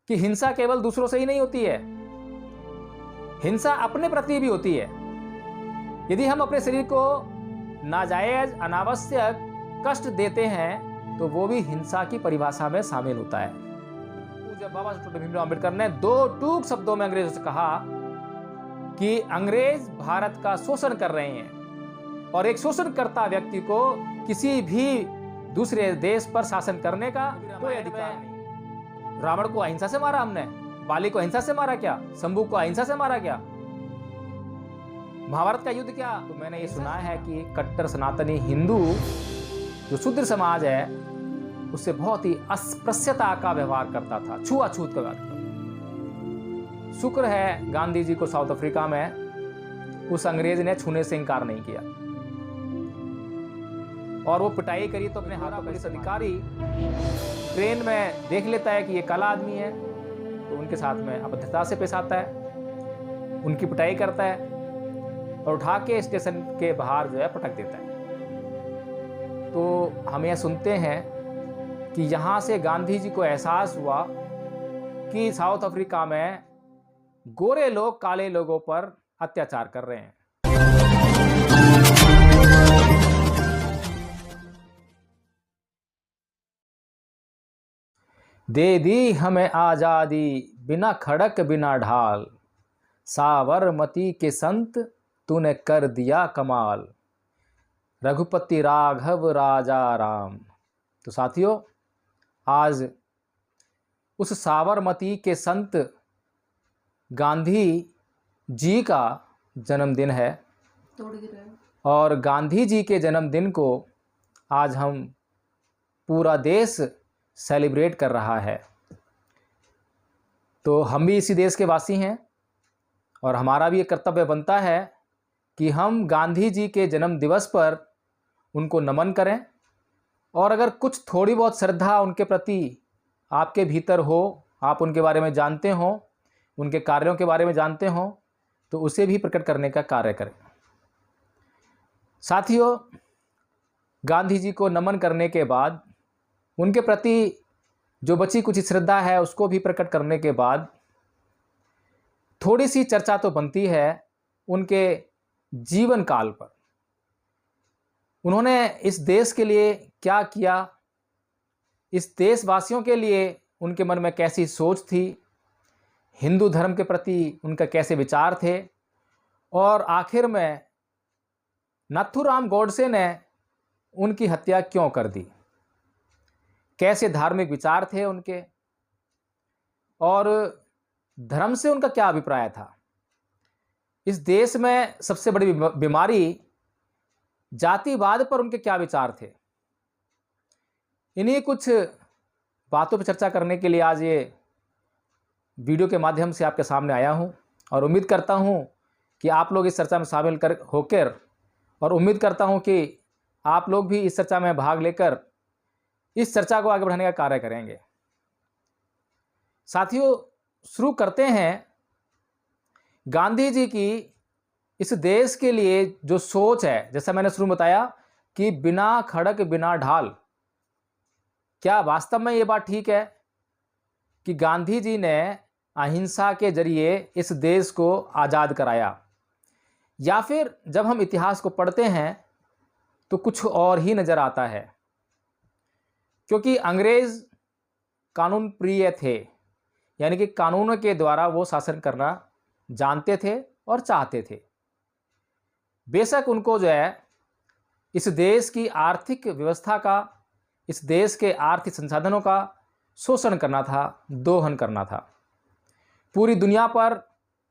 कि हिंसा केवल दूसरों से ही नहीं होती है, हिंसा अपने प्रति भी होती है। यदि हम अपने शरीर को नाजायज अनावश्यक कष्ट देते हैं तो वो भी हिंसा की परिभाषा में शामिल होता है। जब बाबा साहब डॉक्टर भीमराव अम्बेडकर ने दो टूक शब्दों में अंग्रेजों से कहा कि अंग्रेज भारत का शोषण कर रहे हैं और एक शोषणकर्ता व्यक्ति को किसी भी दूसरे देश पर शासन करने का कोई अधिकार नहीं। रावण को अहिंसा से मारा हमने, बाली को अहिंसा से मारा क्या, शंभू को अहिंसा से मारा क्या, महाभारत का युद्ध क्या? तो मैंने ये सुना है कि कट्टर सनातनी हिंदू जो शूद्र समाज है उससे बहुत ही अस्पृश्यता का व्यवहार करता था, छुआछूत का व्यवहार करता। शुक्र है गांधी जी को साउथ अफ्रीका में उस अंग्रेज ने छूने से इंकार नहीं किया और वो पिटाई करी तो अपने हाथों पुलिस अधिकारी ट्रेन में देख लेता है कि ये काला आदमी है तो उनके साथ में अभद्रता से पेश आता है, उनकी पिटाई करता है और उठा के स्टेशन के बाहर जो है पटक देता है। तो हम यह सुनते हैं कि यहाँ से गांधी जी को एहसास हुआ कि साउथ अफ्रीका में गोरे लोग काले लोगों पर अत्याचार कर रहे हैं। दे दी हमें आजादी बिना खड़क बिना ढाल, साबरमती के संत तूने कर दिया कमाल, रघुपति राघव राजा राम। तो साथियों, आज उस साबरमती के संत गांधी जी का जन्मदिन है और गांधी जी के जन्मदिन को आज हम पूरा देश सेलिब्रेट कर रहा है। तो हम भी इसी देश के वासी हैं और हमारा भी एक कर्तव्य बनता है कि हम गांधी जी के जन्म दिवस पर उनको नमन करें और अगर कुछ थोड़ी बहुत श्रद्धा उनके प्रति आपके भीतर हो, आप उनके बारे में जानते हो, उनके कार्यों के बारे में जानते हो, तो उसे भी प्रकट करने का कार्य करें। साथियों, गांधी जी को नमन करने के बाद उनके प्रति जो बची कुछ श्रद्धा है उसको भी प्रकट करने के बाद थोड़ी सी चर्चा तो बनती है उनके जीवन काल पर। उन्होंने इस देश के लिए क्या किया, इस देशवासियों के लिए उनके मन में कैसी सोच थी, हिंदू धर्म के प्रति उनका कैसे विचार थे और आखिर में नाथूराम गोडसे ने उनकी हत्या क्यों कर दी, कैसे धार्मिक विचार थे उनके और धर्म से उनका क्या अभिप्राय था। इस देश में सबसे बड़ी बीमारी जातिवाद पर उनके क्या विचार थे। इन्हीं कुछ बातों पर चर्चा करने के लिए आज ये वीडियो के माध्यम से आपके सामने आया हूं और उम्मीद करता हूं कि आप लोग इस चर्चा में शामिल होकर और उम्मीद करता हूं कि आप लोग भी इस चर्चा में भाग लेकर इस चर्चा को आगे बढ़ाने का कार्य करेंगे। साथियों, शुरू करते हैं गांधी जी की इस देश के लिए जो सोच है। जैसा मैंने शुरू में बताया कि बिना खड़क बिना ढाल, क्या वास्तव में ये बात ठीक है कि गांधी जी ने अहिंसा के जरिए इस देश को आज़ाद कराया, या फिर जब हम इतिहास को पढ़ते हैं तो कुछ और ही नज़र आता है? क्योंकि अंग्रेज कानून प्रिय थे, यानी कि कानूनों के द्वारा वो शासन करना जानते थे और चाहते थे। बेशक उनको जो है इस देश की आर्थिक व्यवस्था का, इस देश के आर्थिक संसाधनों का शोषण करना था, दोहन करना था। पूरी दुनिया पर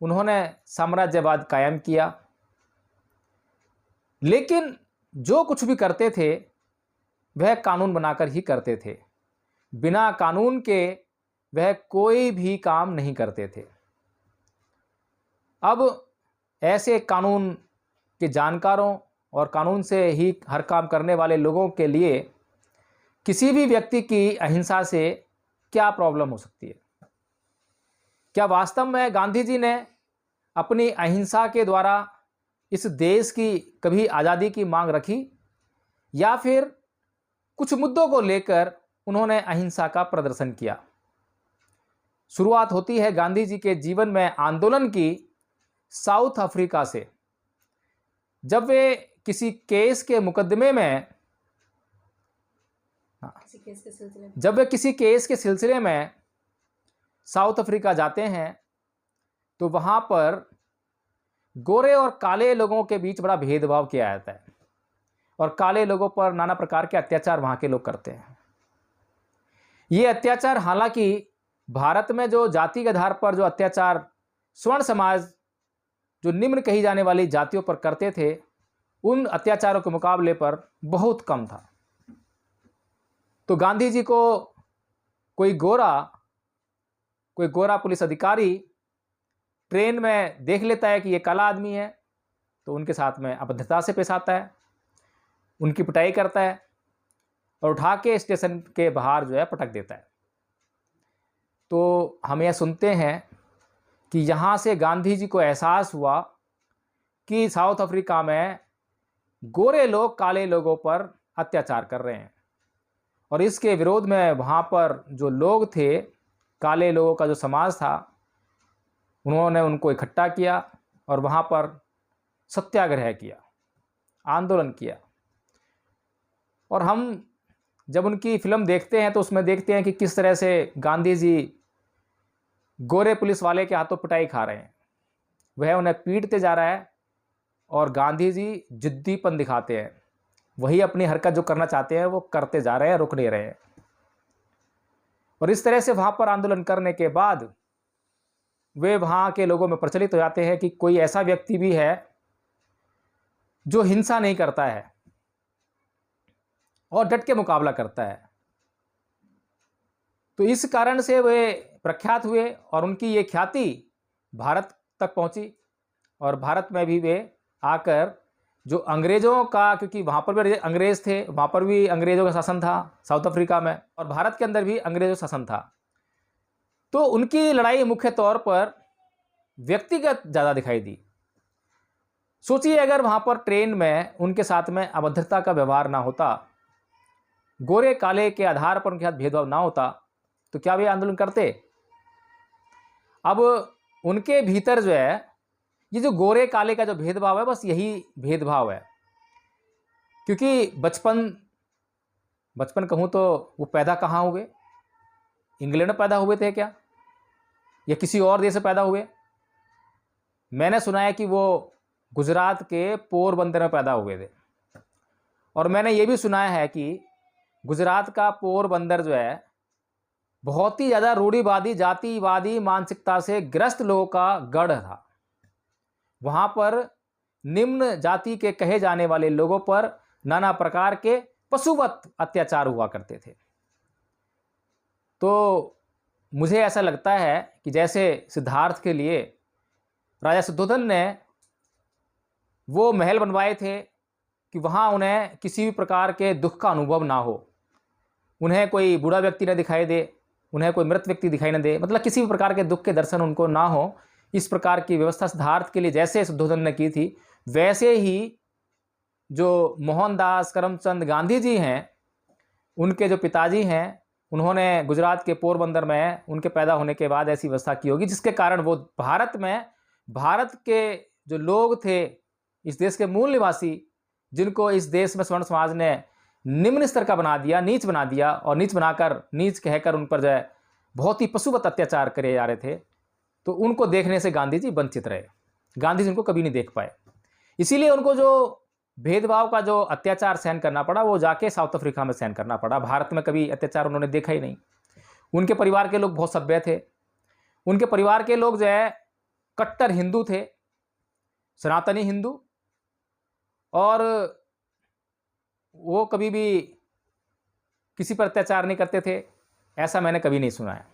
उन्होंने साम्राज्यवाद कायम किया, लेकिन जो कुछ भी करते थे वह कानून बनाकर ही करते थे। बिना कानून के वह कोई भी काम नहीं करते थे। अब ऐसे कानून के जानकारों और कानून से ही हर काम करने वाले लोगों के लिए किसी भी व्यक्ति की अहिंसा से क्या प्रॉब्लम हो सकती है? क्या वास्तव में गांधी जी ने अपनी अहिंसा के द्वारा इस देश की कभी आज़ादी की मांग रखी, या फिर कुछ मुद्दों को लेकर उन्होंने अहिंसा का प्रदर्शन किया? शुरुआत होती है गांधी जी के जीवन में आंदोलन की साउथ अफ्रीका से। जब वे किसी केस के मुकदमे में जब वे किसी केस के सिलसिले में साउथ अफ्रीका जाते हैं तो वहां पर गोरे और काले लोगों के बीच बड़ा भेदभाव किया जाता है और काले लोगों पर नाना प्रकार के अत्याचार वहां के लोग करते हैं। ये अत्याचार, हालांकि भारत में जो जाति के आधार पर जो अत्याचार स्वर्ण समाज जो निम्न कही जाने वाली जातियों पर करते थे, उन अत्याचारों के मुकाबले पर बहुत कम था। तो गांधी जी को कोई गोरा पुलिस अधिकारी ट्रेन में देख लेता है कि ये काला आदमी है, तो उनके साथ में अभद्रता से पेश आता है, उनकी पिटाई करता है और उठा के स्टेशन के बाहर जो है पटक देता है। तो हम यह सुनते हैं कि यहाँ से गांधी जी को एहसास हुआ कि साउथ अफ्रीका में गोरे लोग काले लोगों पर अत्याचार कर रहे हैं और इसके विरोध में वहाँ पर जो लोग थे, काले लोगों का जो समाज था, उन्होंने उनको इकट्ठा किया और वहाँ पर सत्याग्रह किया, आंदोलन किया। और हम जब उनकी फिल्म देखते हैं तो उसमें देखते हैं कि किस तरह से गांधी जी गोरे पुलिस वाले के हाथों पिटाई खा रहे हैं, वह उन्हें पीटते जा रहा है और गांधी जी जिद्दीपन दिखाते हैं, वही अपनी हरकत जो करना चाहते हैं वो करते जा रहे हैं, रुक नहीं रहे हैं। और इस तरह से वहाँ पर आंदोलन करने के बाद वे वहाँ के लोगों में प्रचलित हो जाते हैं कि कोई ऐसा व्यक्ति भी है जो हिंसा नहीं करता है और डट के मुकाबला करता है। तो इस कारण से वे प्रख्यात हुए और उनकी ये ख्याति भारत तक पहुंची और भारत में भी वे आकर जो अंग्रेज़ों का, क्योंकि वहाँ पर भी अंग्रेज़ थे, वहाँ पर भी अंग्रेज़ों का शासन था साउथ अफ्रीका में, और भारत के अंदर भी अंग्रेज़ों का शासन था। तो उनकी लड़ाई मुख्य तौर पर व्यक्तिगत ज़्यादा दिखाई दी। सोचिए अगर वहाँ पर ट्रेन में उनके साथ में अभद्रता का व्यवहार ना होता, गोरे काले के आधार पर उनके साथ भेदभाव ना होता, तो क्या वे आंदोलन करते? अब उनके भीतर जो है ये जो गोरे काले का जो भेदभाव है, बस यही भेदभाव है। क्योंकि बचपन कहूँ तो वो पैदा कहाँ हुए? इंग्लैंड में पैदा हुए थे क्या, या किसी और देश से पैदा हुए? मैंने सुना है कि वो गुजरात के पोरबंदर में पैदा हुए थे। और मैंने ये भी सुना है कि गुजरात का पोरबंदर जो है बहुत ही ज़्यादा रूढ़िवादी, जातिवादी मानसिकता से ग्रस्त लोगों का गढ़ था। वहाँ पर निम्न जाति के कहे जाने वाले लोगों पर नाना प्रकार के पशुवत अत्याचार हुआ करते थे। तो मुझे ऐसा लगता है कि जैसे सिद्धार्थ के लिए राजा शुद्धोधन ने वो महल बनवाए थे कि वहाँ उन्हें किसी भी प्रकार के दुख का अनुभव ना हो, उन्हें कोई बूढ़ा व्यक्ति न दिखाई दे, उन्हें कोई मृत व्यक्ति दिखाई न दे, मतलब किसी भी प्रकार के दुख के दर्शन उनको ना हो, इस प्रकार की व्यवस्था सिद्धार्थ के लिए जैसे शुद्धोधन ने की थी, वैसे ही जो मोहनदास करमचंद गांधी जी हैं, उनके जो पिताजी हैं, उन्होंने गुजरात के पोरबंदर में उनके पैदा होने के बाद ऐसी व्यवस्था की होगी, जिसके कारण वो भारत के जो लोग थे, इस देश के मूल निवासी, जिनको इस देश में स्वर्ण समाज ने निम्न स्तर का बना दिया, नीच बना दिया, और नीच कहकर उन पर जो है बहुत ही पशुवत अत्याचार करे जा रहे थे, तो उनको देखने से गांधी जी वंचित रहे। गांधी जी उनको कभी नहीं देख पाए। इसीलिए उनको जो भेदभाव का जो अत्याचार सहन करना पड़ा, वो जाके साउथ अफ्रीका में सहन करना पड़ा। भारत में कभी अत्याचार उन्होंने देखा ही नहीं। उनके परिवार के लोग बहुत सभ्य थे। उनके परिवार के लोग जो है कट्टर हिंदू थे, सनातनी हिंदू, और वो कभी भी किसी पर अत्याचार नहीं करते थे, ऐसा मैंने कभी नहीं सुना है।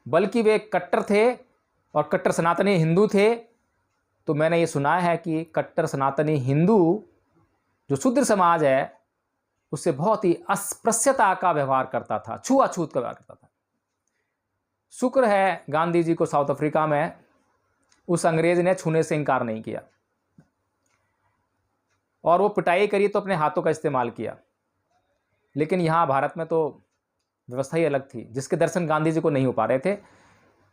बल्कि वे कट्टर थे और कट्टर सनातनी हिंदू थे। तो मैंने ये सुना है कि कट्टर सनातनी हिंदू जो शूद्र समाज है, उससे बहुत ही अस्पृश्यता का व्यवहार करता था, छुआछूत का व्यवहार करता था। शुक्र है गांधी जी को साउथ अफ्रीका में उस अंग्रेज ने छूने से इनकार नहीं किया, और वो पिटाई करी तो अपने हाथों का इस्तेमाल किया। लेकिन यहाँ भारत में तो व्यवस्था ही अलग थी, जिसके दर्शन गांधी जी को नहीं हो पा रहे थे।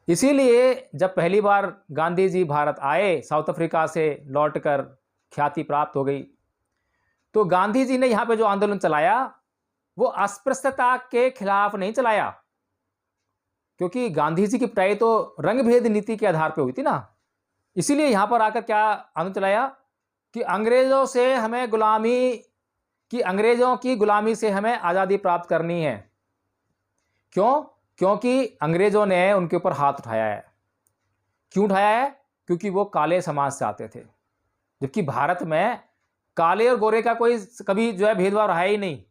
इसीलिए जब पहली बार गांधी जी भारत आए, साउथ अफ्रीका से लौटकर ख्याति प्राप्त हो गई, तो गांधी जी ने यहां पे जो आंदोलन चलाया वो अस्पृश्यता के खिलाफ नहीं चलाया, क्योंकि गांधी जी की पिटाई तो रंग भेद नीति के आधार पर हुई थी ना। इसीलिए यहां पर आकर क्या आंदोलन चलाया कि अंग्रेजों की गुलामी से हमें आजादी प्राप्त करनी है। क्यों? क्योंकि अंग्रेजों ने उनके ऊपर हाथ उठाया है। क्यों उठाया है? क्योंकि वो काले समाज से आते थे, जबकि भारत में काले और गोरे का कोई कभी जो है भेदभाव रहा ही नहीं।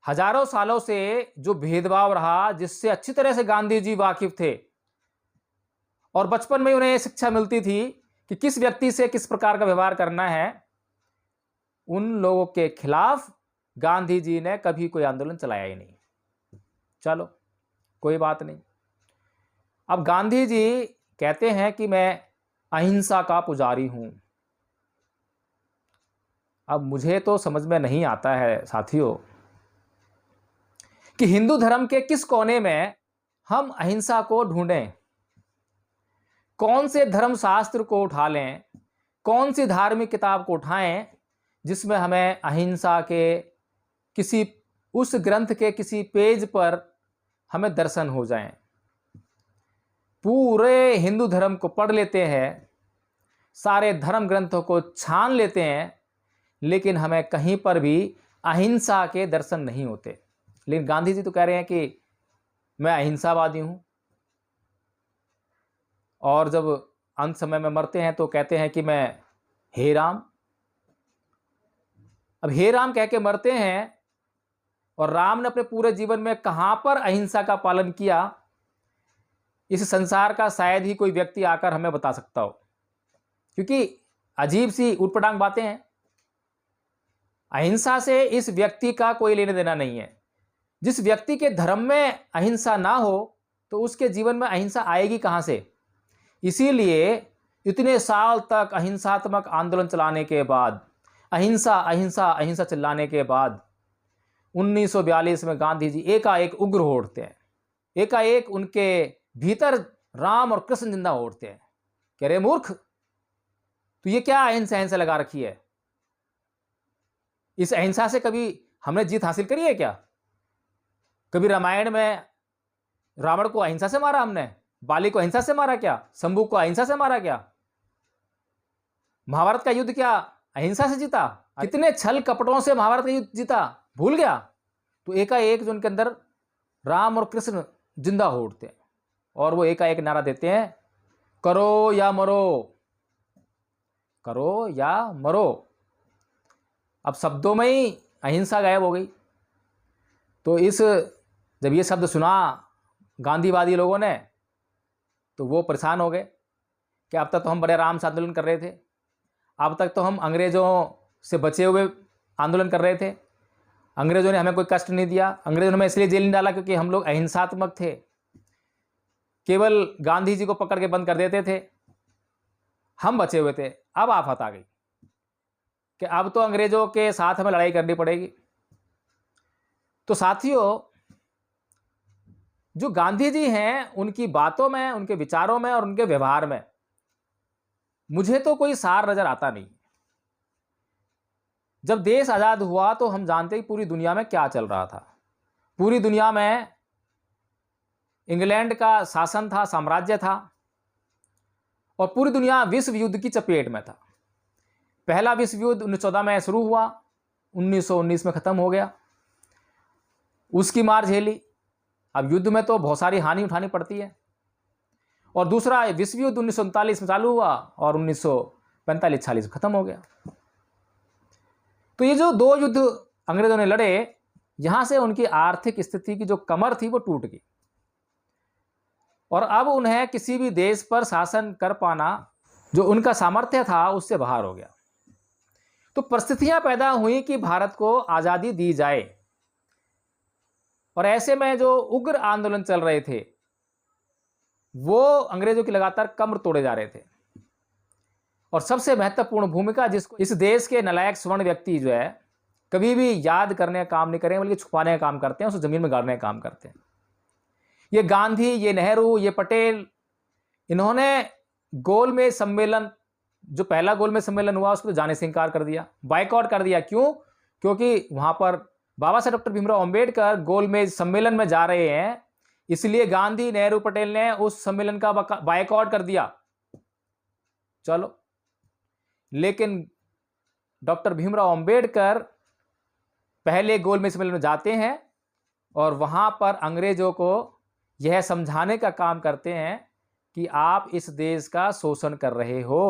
हजारों सालों से जो भेदभाव रहा, जिससे अच्छी तरह से गांधी जी वाकिफ थे, और बचपन में उन्हें शिक्षा मिलती थी कि किस व्यक्ति से किस प्रकार का व्यवहार करना है, उन लोगों के खिलाफ गांधी जी ने कभी कोई आंदोलन चलाया ही नहीं। चलो कोई बात नहीं। अब गांधी जी कहते हैं कि मैं अहिंसा का पुजारी हूं। अब मुझे तो समझ में नहीं आता है साथियों कि हिंदू धर्म के किस कोने में हम अहिंसा को ढूंढें, कौन से धर्म शास्त्र को उठा लें, कौन सी धार्मिक किताब को उठाएं जिसमें हमें अहिंसा के किसी उस ग्रंथ के किसी पेज पर हमें दर्शन हो जाएं। पूरे हिंदू धर्म को पढ़ लेते हैं, सारे धर्म ग्रंथों को छान लेते हैं, लेकिन हमें कहीं पर भी अहिंसा के दर्शन नहीं होते। लेकिन गांधी जी तो कह रहे हैं कि मैं अहिंसावादी हूं, और जब अंत समय में मरते हैं तो कहते हैं कि मैं हे राम। अब हे राम कह के मरते हैं, और राम ने अपने पूरे जीवन में कहां पर अहिंसा का पालन किया, इस संसार का शायद ही कोई व्यक्ति आकर हमें बता सकता हो, क्योंकि अजीब सी उटपटांग बातें हैं। अहिंसा से इस व्यक्ति का कोई लेना देना नहीं है। जिस व्यक्ति के धर्म में अहिंसा ना हो तो उसके जीवन में अहिंसा आएगी कहां से? इसीलिए इतने साल तक अहिंसात्मक आंदोलन चलाने के बाद, अहिंसा अहिंसा अहिंसा चिल्लाने के बाद 1942 में गांधी जी एकाएक उग्र हो उठते हैं। एकाएक उनके भीतर राम और कृष्ण जिंदा हो उठते हैं। कह रहे मूर्ख, तो ये क्या अहिंसा अहिंसा लगा रखी है? इस अहिंसा से कभी हमने जीत हासिल करी है क्या? कभी रामायण में रावण को अहिंसा से मारा हमने? बाली को अहिंसा से मारा क्या? शंभू को अहिंसा से मारा क्या? महाभारत का युद्ध क्या अहिंसा से जीता? कितने छल कपटों से महाभारत का युद्ध जीता, भूल गया? तो एकाएक जो उनके अंदर राम और कृष्ण जिंदा हो उठते हैं, और वो एकाएक नारा देते हैं, करो या मरो, करो या मरो। अब शब्दों में ही अहिंसा गायब हो गई। तो जब ये शब्द सुना गांधीवादी लोगों ने, तो वो परेशान हो गए कि अब तक तो हम बड़े आराम से आंदोलन कर रहे थे, अब तक तो हम अंग्रेज़ों से बचे हुए आंदोलन कर रहे थे, अंग्रेज़ों ने हमें कोई कष्ट नहीं दिया, अंग्रेज़ों ने हमें इसलिए जेल नहीं डाला क्योंकि हम लोग अहिंसात्मक थे, केवल गांधी जी को पकड़ के बंद कर देते थे, हम बचे हुए थे। अब आफत आ गई कि अब तो अंग्रेज़ों के साथ हमें लड़ाई करनी पड़ेगी। तो साथियों, जो गांधी जी हैं, उनकी बातों में, उनके विचारों में और उनके व्यवहार में मुझे तो कोई सार नजर आता नहीं। जब देश आजाद हुआ तो हम जानते ही पूरी दुनिया में क्या चल रहा था। पूरी दुनिया में इंग्लैंड का शासन था, साम्राज्य था, और पूरी दुनिया विश्व युद्ध की चपेट में था। पहला विश्व युद्ध 1914 में शुरू हुआ, 1919 में खत्म हो गया, उसकी मार झेली। अब युद्ध में तो बहुत सारी हानि उठानी पड़ती है। और दूसरा विश्व युद्ध 1939 में चालू हुआ और 1945-46 में खत्म हो गया। तो ये जो दो युद्ध अंग्रेजों ने लड़े, यहां से उनकी आर्थिक स्थिति की जो कमर थी वो टूट गई, और अब उन्हें किसी भी देश पर शासन कर पाना जो उनका सामर्थ्य था उससे बाहर हो गया। तो परिस्थितियां पैदा हुई कि भारत को आजादी दी जाए, और ऐसे में जो उग्र आंदोलन चल रहे थे वो अंग्रेजों की लगातार कमर तोड़े जा रहे थे। और सबसे महत्वपूर्ण भूमिका जिसको इस देश के नालायक स्वर्ण व्यक्ति जो है कभी भी याद करने का काम नहीं करेंगे, बल्कि छुपाने का काम करते हैं, उसे जमीन में गाड़ने का काम करते हैं। ये गांधी, ये नेहरू, ये पटेल, इन्होंने गोलमेज सम्मेलन, जो पहला गोलमेज सम्मेलन हुआ उसको तो जाने से इंकार कर दिया, बायकॉट कर दिया। क्यों? क्योंकि वहां पर बाबा साहब डॉक्टर भीमराव अंबेडकर गोलमेज सम्मेलन में जा रहे हैं, इसलिए गांधी, नेहरू, पटेल ने उस सम्मेलन का बायकॉट कर दिया। चलो, लेकिन डॉक्टर भीमराव अंबेडकर पहले गोलमेज सम्मेलन में जाते हैं और वहां पर अंग्रेजों को यह समझाने का काम करते हैं कि आप इस देश का शोषण कर रहे हो।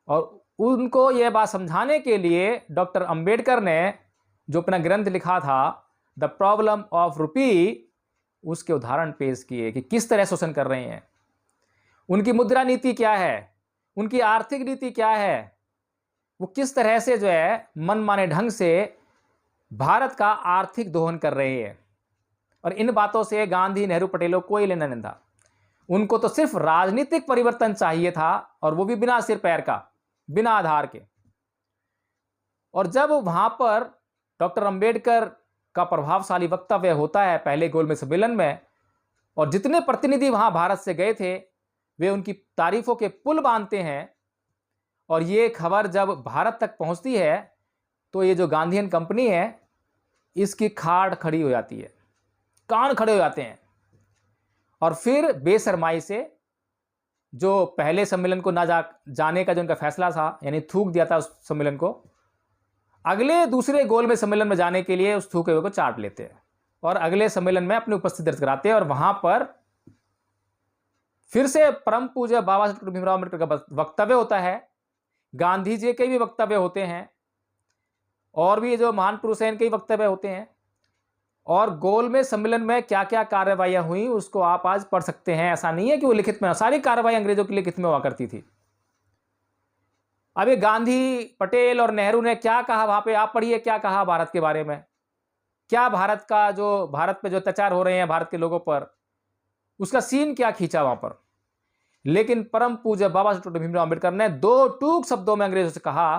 और उनको यह बात समझाने के लिए डॉक्टर अंबेडकर ने जो अपना ग्रंथ लिखा था द प्रॉब्लम ऑफ रुपी, उसके उदाहरण पेश किए कि किस तरह शोषण कर रहे हैं, उनकी मुद्रा नीति क्या है, उनकी आर्थिक नीति क्या है, वो किस तरह से जो है मनमाने ढंग से भारत का आर्थिक दोहन कर रहे हैं। और इन बातों से गांधी, नेहरू, पटेलों को कोई लेना नहीं था। उनको तो सिर्फ राजनीतिक परिवर्तन चाहिए था, और वो भी बिना सिर पैर का, बिना आधार के। और जब वहां पर डॉक्टर अंबेडकर का प्रभावशाली वक्तव्य होता है पहले गोलमेज सम्मेलन में, और जितने प्रतिनिधि वहां भारत से गए थे वे उनकी तारीफों के पुल बांधते हैं, और ये खबर जब भारत तक पहुंचती है तो ये जो गांधीयन कंपनी है इसकी खाड़ खड़ी हो जाती है, कान खड़े हो जाते हैं। और फिर बेशर्माई से जो पहले सम्मेलन को ना जाने का जो उनका फैसला था, यानी थूक दिया था उस सम्मेलन को, अगले दूसरे गोलमेज सम्मेलन में जाने के लिए उस थूके हुए को चाट लेते हैं और अगले सम्मेलन में अपनी उपस्थिति दर्ज कराते हैं। और वहां पर फिर से परम पूज्य बाबा साहब डॉक्टर भीमराव अम्बेडकर का वक्तव्य होता है, गांधी जी के भी वक्तव्य होते हैं, और भी जो महान पुरुष हैं इनके भी वक्तव्य होते हैं। और गोलमेज सम्मेलन में क्या क्या कार्रवाइयां हुई उसको आप आज पढ़ सकते हैं। ऐसा नहीं है कि वो लिखित में, सारी कार्रवाई अंग्रेजों की लिखित में हुआ करती थी। अब ये गांधी, पटेल और नेहरू ने क्या कहा वहां पे, आप पढ़िए क्या कहा भारत के बारे में, क्या भारत का जो, भारत पे जो अत्याचार हो रहे हैं भारत के लोगों पर, उसका सीन क्या खींचा वहां पर। लेकिन परम पूज्य बाबा साहब डॉक्टर भीमराव अम्बेडकर ने दो टूक शब्दों में अंग्रेजों से कहा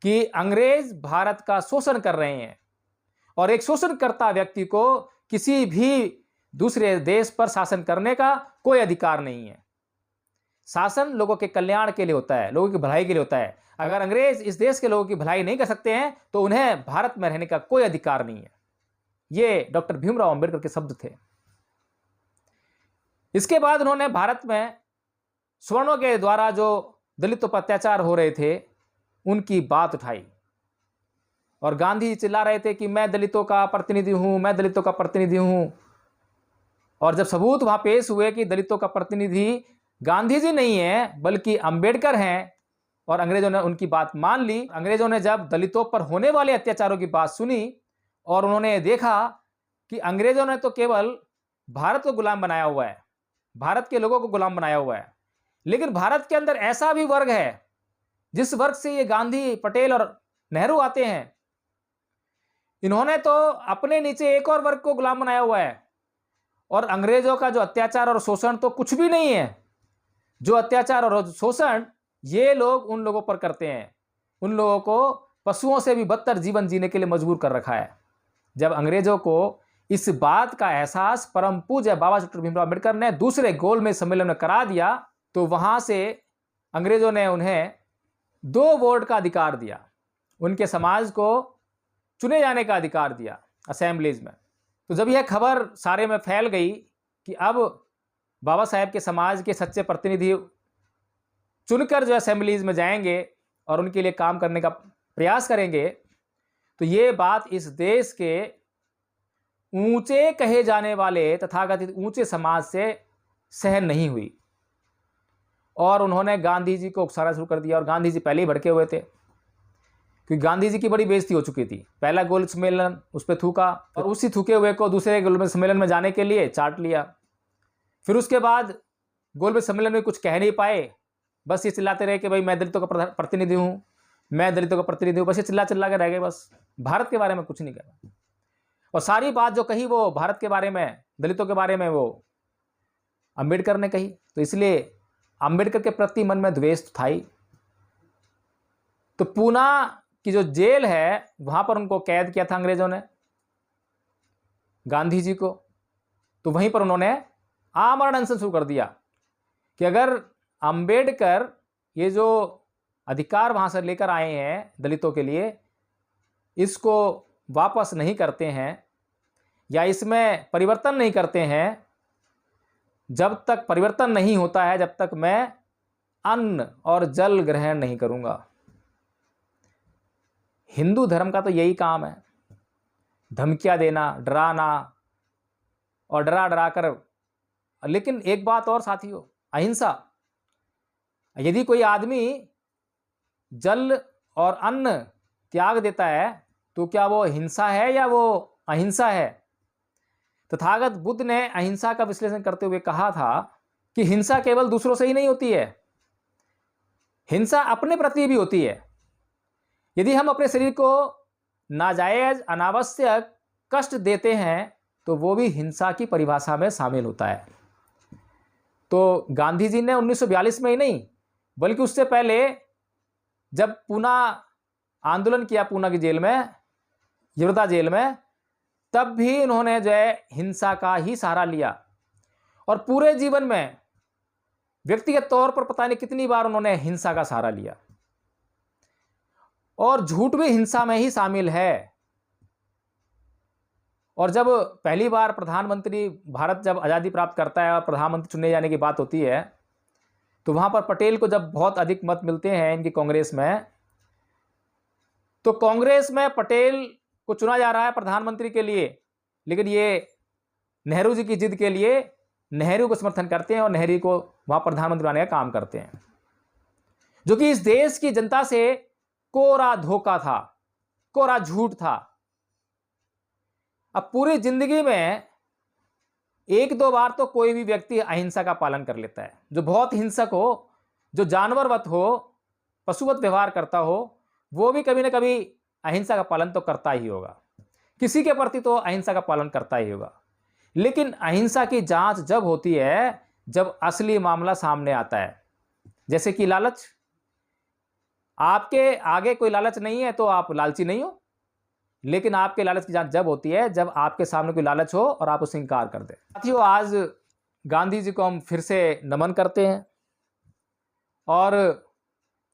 कि अंग्रेज भारत का शोषण कर रहे हैं, और एक शोषणकर्ता व्यक्ति को किसी भी दूसरे देश पर शासन करने का कोई अधिकार नहीं है। शासन लोगों के कल्याण के लिए होता है, लोगों की भलाई के लिए होता है। अगर अंग्रेज इस देश के लोगों की भलाई नहीं कर सकते हैं तो उन्हें भारत में रहने का कोई अधिकार नहीं है। ये डॉक्टर भीमराव अंबेडकर के शब्द थे। इसके बाद उन्होंने भारत में सवर्णों के द्वारा जो दलितों पर अत्याचार हो रहे थे उनकी बात उठाई, और गांधी चिल्ला रहे थे कि मैं दलितों का प्रतिनिधि हूं, मैं दलितों का प्रतिनिधि हूं। और जब सबूत वहां पेश हुए कि दलितों का प्रतिनिधि गांधी जी नहीं है बल्कि अंबेडकर हैं, और अंग्रेजों ने उनकी बात मान ली। अंग्रेजों ने जब दलितों पर होने वाले अत्याचारों की बात सुनी और उन्होंने देखा कि अंग्रेजों ने तो केवल भारत को गुलाम बनाया हुआ है, भारत के लोगों को गुलाम बनाया हुआ है, लेकिन भारत के अंदर ऐसा भी वर्ग है जिस वर्ग से ये गांधी, पटेल और नेहरू आते हैं, इन्होंने तो अपने नीचे एक और वर्ग को गुलाम बनाया हुआ है। और अंग्रेजों का जो अत्याचार और शोषण तो कुछ भी नहीं है। जो अत्याचार और शोषण ये लोग उन लोगों पर करते हैं, उन लोगों को पशुओं से भी बदतर जीवन जीने के लिए मजबूर कर रखा है। जब अंग्रेजों को इस बात का एहसास परम पूज्य बाबा साहब डॉक्टर भीमराव अम्बेडकर ने दूसरे गोलमेज सम्मेलन में करा दिया, तो वहां से अंग्रेजों ने उन्हें 2 वोट का अधिकार दिया, उनके समाज को चुने जाने का अधिकार दिया असेंबलीज में। तो जब यह खबर सारे में फैल गई कि अब बाबा साहेब के समाज के सच्चे प्रतिनिधि चुनकर जो असेंबलीज में जाएंगे और उनके लिए काम करने का प्रयास करेंगे, तो ये बात इस देश के ऊंचे कहे जाने वाले तथाकथित ऊंचे समाज से सहन नहीं हुई, और उन्होंने गांधी जी को उकसाना शुरू कर दिया। और गांधी जी पहले ही भड़के हुए थे, क्योंकि गांधी जी की बड़ी बेइज्जती हो चुकी थी। पहला गोल सम्मेलन उस पर थूका, और उसी थूके हुए को दूसरे गोल सम्मेलन में जाने के लिए चाट लिया। फिर उसके बाद गोल सम्मेलन में कुछ कह नहीं पाए, बस ये चिल्लाते रहे कि भाई मैं दलितों का प्रतिनिधि हूँ, मैं दलितों का प्रतिनिधि हूँ, बस ये चिल्ला चिल्ला के रह गए, बस भारत के बारे में कुछ नहीं कहा। और सारी बात जो कही वो भारत के बारे में, दलितों के बारे में वो अंबेडकर ने कही। तो इसलिए अंबेडकर के प्रति मन में द्वेष था ही। तो पूना की जो जेल है वहां पर उनको कैद किया था अंग्रेजों ने, गांधी जी को, तो वहीं पर उन्होंने आमरण अनशन शुरू कर दिया कि अगर अंबेडकर ये जो अधिकार वहाँ से लेकर आए हैं दलितों के लिए, इसको वापस नहीं करते हैं या इसमें परिवर्तन नहीं करते हैं, जब तक परिवर्तन नहीं होता है जब तक मैं अन्न और जल ग्रहण नहीं करूँगा। हिंदू धर्म का तो यही काम है, धमकियाँ देना, डराना और डरा डरा कर। लेकिन एक बात और साथियों, अहिंसा। यदि कोई आदमी जल और अन्न त्याग देता है तो क्या वो हिंसा है या वो अहिंसा है? तथागत बुद्ध ने अहिंसा का विश्लेषण करते हुए कहा था कि हिंसा केवल दूसरों से ही नहीं होती है, हिंसा अपने प्रति भी होती है। यदि हम अपने शरीर को नाजायज अनावश्यक कष्ट देते हैं तो वो भी हिंसा की परिभाषा में शामिल होता है। तो गांधी जी ने 1942 में ही नहीं बल्कि उससे पहले जब पूना आंदोलन किया, पूना की जेल में, यवतमाळ जेल में, तब भी उन्होंने जो है हिंसा का ही सहारा लिया। और पूरे जीवन में व्यक्तिगत तौर पर पता नहीं कितनी बार उन्होंने हिंसा का सहारा लिया। और झूठ भी हिंसा में ही शामिल है। और जब पहली बार प्रधानमंत्री, भारत जब आज़ादी प्राप्त करता है और प्रधानमंत्री चुने जाने की बात होती है, तो वहाँ पर पटेल को जब बहुत अधिक मत मिलते हैं इनकी कांग्रेस में, तो कांग्रेस में पटेल को चुना जा रहा है प्रधानमंत्री के लिए, लेकिन ये नेहरू जी की जिद के लिए नेहरू को समर्थन करते हैं और नेहरू को वहाँ प्रधानमंत्री बनाने का काम करते हैं, जो कि इस देश की जनता से कोरा धोखा था, कोरा झूठ था। अब पूरी जिंदगी में एक दो बार तो कोई भी व्यक्ति अहिंसा का पालन कर लेता है। जो बहुत हिंसक हो, जो जानवरवत हो, पशुवत व्यवहार करता हो, वो भी कभी ना कभी अहिंसा का पालन तो करता ही होगा, किसी के प्रति तो अहिंसा का पालन करता ही होगा। लेकिन अहिंसा की जांच जब होती है जब असली मामला सामने आता है, जैसे कि लालच। आपके आगे कोई लालच नहीं है तो आप लालची नहीं हो, लेकिन आपके लालच की जांच जब होती है जब आपके सामने कोई लालच हो और आप उसे इंकार कर दें। साथियों, आज गांधी जी को हम फिर से नमन करते हैं और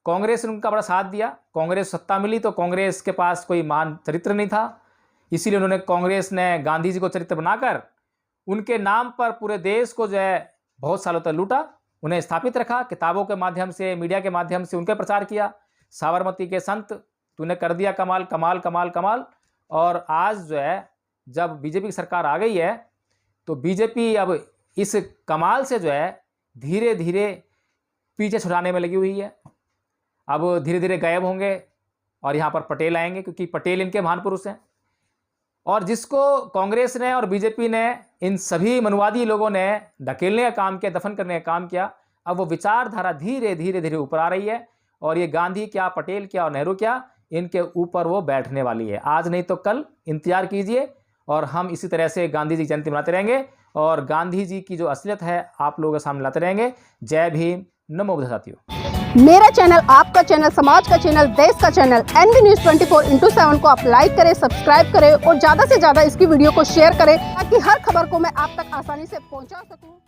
कांग्रेस ने उनका बड़ा साथ दिया। कांग्रेस सत्ता मिली तो कांग्रेस के पास कोई महान चरित्र नहीं था, इसीलिए उन्होंने, कांग्रेस ने गांधी जी को चरित्र बनाकर उनके नाम पर पूरे देश को जो है बहुत सालों तक लूटा, उन्हें स्थापित रखा, किताबों के माध्यम से, मीडिया के माध्यम से उनका प्रचार किया। साबरमती के संत, तूने कर दिया कमाल, कमाल कमाल कमाल। और आज जो है जब बीजेपी की सरकार आ गई है तो बीजेपी अब इस कमाल से जो है धीरे धीरे पीछे छुड़ाने में लगी हुई है। अब धीरे धीरे गायब होंगे और यहाँ पर पटेल आएंगे, क्योंकि पटेल इनके महान पुरुष हैं। और जिसको कांग्रेस ने और बीजेपी ने, इन सभी मनुवादी लोगों ने ढकेलने का काम किया, दफन करने का काम किया, अब वो विचारधारा धीरे धीरे धीरे ऊपर आ रही है। और ये गांधी क्या, पटेल क्या और नेहरू क्या, इनके ऊपर वो बैठने वाली है। आज नहीं तो कल इंतजार कीजिए और हम इसी तरह से गांधी जी की जयंती मनाते रहेंगे और गांधी जी की जो असलियत है आप लोगों के सामने लाते रहेंगे। जय भीम, नमो बुद्धाय। साथियों, मेरा चैनल, आपका चैनल, समाज का चैनल, देश का चैनल एनबी न्यूज 24/7 को आप लाइक करें, सब्सक्राइब करें और ज्यादा से ज्यादा इसकी वीडियो को शेयर करें ताकि हर खबर को मैं आप तक आसानी से पहुंचा सकूं।